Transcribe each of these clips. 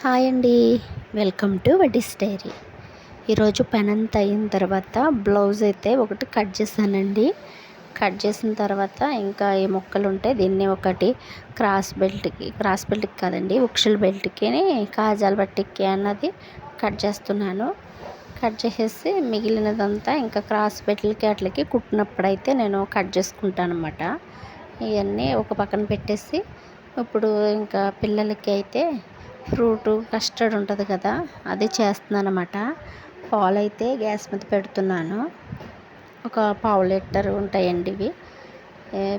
Hi అండి. Welcome to Vaddi's diary. ఈరోజు పనంతా అయిన తర్వాత బ్లౌజ్ అయితే ఒకటి కట్ చేశానండి. కట్ చేసిన తర్వాత ఇంకా ఈ ముక్కలు ఉంటే దీన్ని ఒకటి క్రాస్ బెల్ట్కి కాదండి, ఉక్షల బెల్ట్కి కాజాల బట్టికి అన్నది కట్ చేస్తున్నాను. కట్ చేసేసి మిగిలినదంతా ఇంకా క్రాస్ బెల్ట్లకి అట్లకి కుట్టినప్పుడైతే నేను కట్ చేసుకుంటాను అన్నమాట. ఇవన్నీ ఒక పక్కన పెట్టేసి ఇప్పుడు ఇంకా పిల్లలకి అయితే కస్టర్డ్ ఉంటుంది కదా, అది చేస్తున్నాను అన్నమాట. పాలైతే గ్యాస్ మీద పెడుతున్నాను. ఒక పావు లీటర్ ఉంటాయండి ఇవి.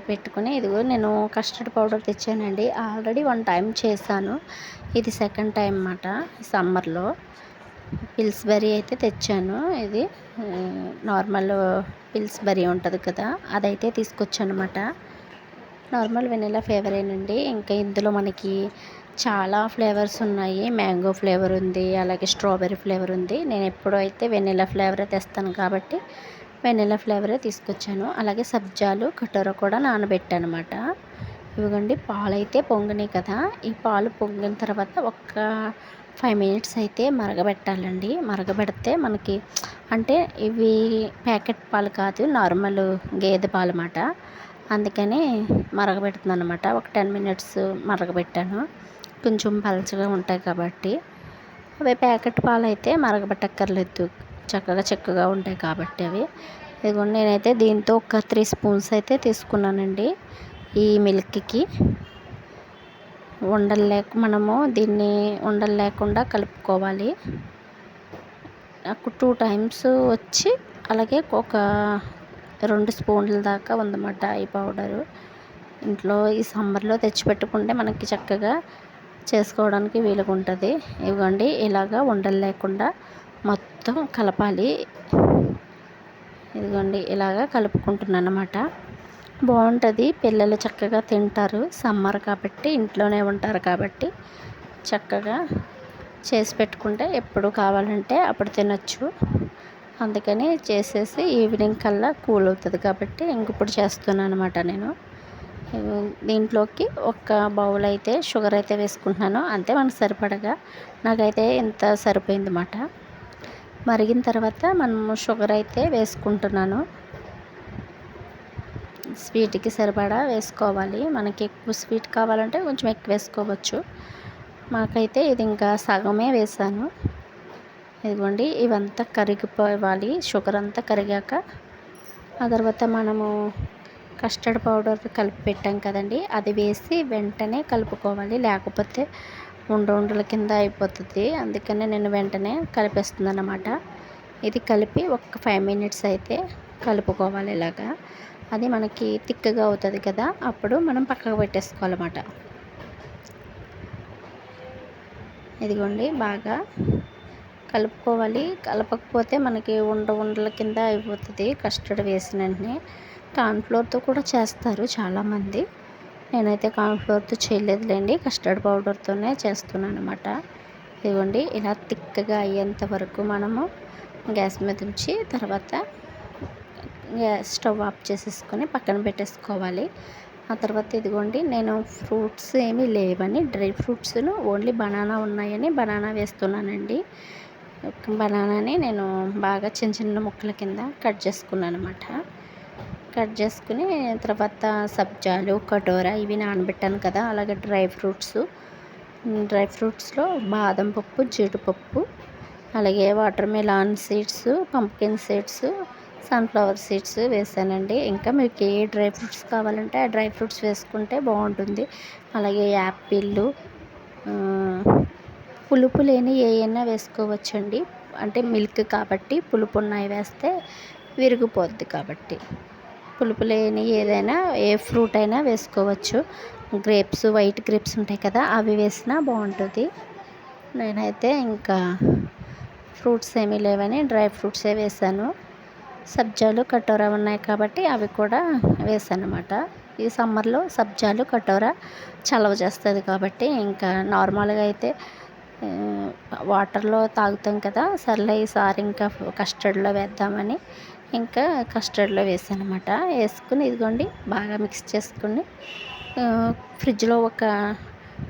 పెట్టుకుని ఇదిగో నేను కస్టర్డ్ పౌడర్ తెచ్చానండి. ఆల్రెడీ వన్ టైం చేశాను, ఇది సెకండ్ టైం అన్నమాట. సమ్మర్లో పిల్స్బెర్రీ అయితే తెచ్చాను. ఇది నార్మల్ పిల్స్బెర్రీ ఉంటుంది కదా, అదైతే తీసుకొచ్చాను అన్నమాట. నార్మల్ వెనిలా ఫ్లేవరేనండి. ఇంకా ఇందులో మనకి చాలా ఫ్లేవర్స్ ఉన్నాయి. మ్యాంగో ఫ్లేవర్ ఉంది, అలాగే స్ట్రాబెర్రీ ఫ్లేవర్ ఉంది. నేను ఎప్పుడూ అయితే వెనిలా ఫ్లేవరే తెస్తాను కాబట్టి వెనిలా ఫ్లేవరే తీసుకొచ్చాను. అలాగే సబ్జాలు కటోరా కూడా నానబెట్టాను అన్నమాట. ఇవ్వండి, పాలు అయితే పొంగినాయి కదా. ఈ పాలు పొంగిన తర్వాత ఒక 5 మినిట్స్ అయితే మరగబెట్టాలండి. మరగబెడితే మనకి అంటే ఇవి ప్యాకెట్ పాలు కాదు, నార్మల్ గేదె పాలు అన్నమాట. అందుకని మరగబెడుతున్నాను అన్నమాట. ఒక 10 మినిట్స్ మరగబెట్టాను. కొంచెం పలచగా ఉంటాయి కాబట్టి. అవి ప్యాకెట్ పాలు అయితే మరగబెట్టక్కర్లేదు, చక్కగా చిక్కగా ఉంటాయి కాబట్టి అవి. ఇదిగోండి, నేనైతే దీంతో ఒక 3 స్పూన్స్ అయితే తీసుకున్నానండి. ఈ మిల్క్కి మనము దీన్ని ఉండలు లేకుండా కలుపుకోవాలి. నాకు 2 టైమ్స్ వచ్చి అలాగే ఒక 2 స్పూన్ల దాకా ఉందన్నమాట ఈ పౌడరు. ఇంట్లో ఈ సమ్మర్లో తెచ్చిపెట్టుకుంటే మనకి చక్కగా చేసుకోవడానికి వీలుగా ఉంటుంది. ఇవ్వండి, ఇలాగా ఉండలు లేకుండా మొత్తం కలపాలి. ఇదిగోండి, ఇలాగా కలుపుకుంటున్నాను అన్నమాట. బాగుంటుంది, పిల్లలు చక్కగా తింటారు. సమ్మర్ కాబట్టి ఇంట్లోనే ఉంటారు కాబట్టి చక్కగా చేసి పెట్టుకుంటే ఎప్పుడు కావాలంటే అప్పుడు తినచ్చు. అందుకని చేసేసి ఈవినింగ్ కల్లా కూల్ అవుతుంది కాబట్టి ఇంకప్పుడు చేస్తున్నాను అన్నమాట నేను. దీంట్లోకి ఒక బౌల్ అయితే షుగర్ అయితే వేసుకుంటున్నాను. అంతే, మనకు సరిపడగా. నాకైతే ఇంత సరిపోయింది అన్నమాట. మరిగిన తర్వాత మనము షుగర్ అయితే వేసుకుంటున్నాను. స్వీట్కి సరిపడా వేసుకోవాలి. మనకి ఎక్కువ స్వీట్ కావాలంటే కొంచెం ఎక్కువ వేసుకోవచ్చు. మాకైతే ఇది ఇంకా సగమే వేసాను. ఇదిగోండి, ఇవంతా కరిగిపోవాలి. షుగర్ అంతా కరిగాక ఆ తర్వాత మనము కస్టర్డ్ పౌడర్ కలిపి పెట్టాం కదండి, అది వేసి వెంటనే కలుపుకోవాలి. లేకపోతే ఉండల కింద అయిపోతుంది. అందుకనే నేను వెంటనే కలిపేస్తున్నాను అన్నమాట. ఇది కలిపి ఒక 5 మినిట్స్ అయితే కలుపుకోవాలి ఇలాగా. అది మనకి తిక్కగా అవుతుంది కదా, అప్పుడు మనం పక్కకు పెట్టేసుకోవాలన్నమాట. ఇదిగోండి, బాగా కలుపుకోవాలి. కలపకపోతే మనకి ఉండల కింద అయిపోతుంది. కస్టర్డ్ వేసిన వెంటనే కార్న్ఫ్లోర్తో కూడా చేస్తారు చాలామంది. నేనైతే కార్న్ఫ్లోర్తో చేయలేదులేండి, కస్టర్డ్ పౌడర్తోనే చేస్తున్నాను అన్నమాట. ఇదిగోండి, ఇలా తిక్కగా అయ్యేంత వరకు మనము గ్యాస్ మీద ఉంచి తర్వాత స్టవ్ ఆఫ్ చేసేసుకొని పక్కన పెట్టేసుకోవాలి. ఆ తర్వాత ఇదిగోండి, నేను ఫ్రూట్స్ ఏమీ లేవని డ్రై ఫ్రూట్స్ను ఓన్లీ బనానా ఉన్నాయని బనానా వేస్తున్నానండి. బనానాని నేను బాగా చిన్న చిన్న ముక్కల కింద కట్ చేసుకున్నాను అన్నమాట. కట్ చేసుకుని తర్వాత సబ్జాలు కటోరా ఇవి నానబెట్టాను కదా, అలాగే డ్రై ఫ్రూట్స్లో బాదం పప్పు, జీడిపప్పు, అలాగే water melon seeds, pumpkin seeds, sunflower seeds వేసానండి. ఇంకా మీకు ఏ డ్రై ఫ్రూట్స్ కావాలంటే ఆ డ్రై ఫ్రూట్స్ వేసుకుంటే బాగుంటుంది. అలాగే యాపిల్, పులుపు లేని ఏమైనా వేసుకోవచ్చండి. అంటే మిల్క్ కాబట్టి పులుపు ఉన్నాయి వేస్తే విరిగిపోద్ది కాబట్టి. పులుపు లేని ఏదైనా ఏ ఫ్రూట్ అయినా వేసుకోవచ్చు. వైట్ గ్రేప్స్ ఉంటాయి కదా, అవి వేసినా బాగుంటుంది. నేనైతే ఇంకా ఫ్రూట్స్ ఏమీ లేవని డ్రై ఫ్రూట్సే వేసాను. సబ్జాలు కటోరా ఉన్నాయి కాబట్టి అవి కూడా వేసాను అన్నమాట. ఈ సమ్మర్లో సబ్జాలు కటోరా చలవ చేస్తుంది కాబట్టి ఇంకా నార్మల్గా అయితే వాటర్లో తాగుతాం కదా, సర్లే ఈసారి ఇంకా కస్టర్డ్లో వేద్దామని ఇంకా కస్టర్డ్లో వేసాను అన్నమాట. వేసుకుని ఇదిగోండి, బాగా మిక్స్ చేసుకుని ఫ్రిడ్జ్లో ఒక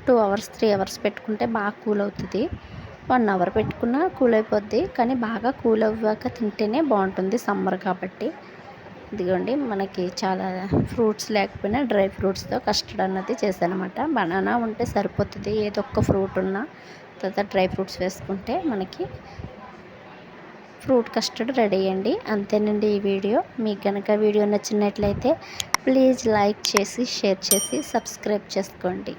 2 అవర్స్ 3 అవర్స్ పెట్టుకుంటే బాగా కూల్ అవుతుంది. 1 అవర్ పెట్టుకున్నా కూల్ అయిపోద్ది. కానీ బాగా కూల్ అవ్వాక తింటేనే బాగుంటుంది సమ్మర్ కాబట్టి. ఇదిగోండి మనకి చాలా ఫ్రూట్స్ లేకపోయినా డ్రై ఫ్రూట్స్తో కస్టర్డ్ అన్నది చేశానమాట. బనానా ఉంటే సరిపోతుంది, ఏదో ఒక్క ఫ్రూట్ ఉన్నా తర్వాత డ్రై ఫ్రూట్స్ వేసుకుంటే మనకి ఫ్రూట్ కస్టర్డ్ రెడీ అండి. అంతేనండి ఈ వీడియో. మీకు కనుక వీడియో నచ్చినట్లయితే ప్లీజ్ లైక్ చేసి షేర్ చేసి సబ్స్క్రైబ్ చేసుకోండి.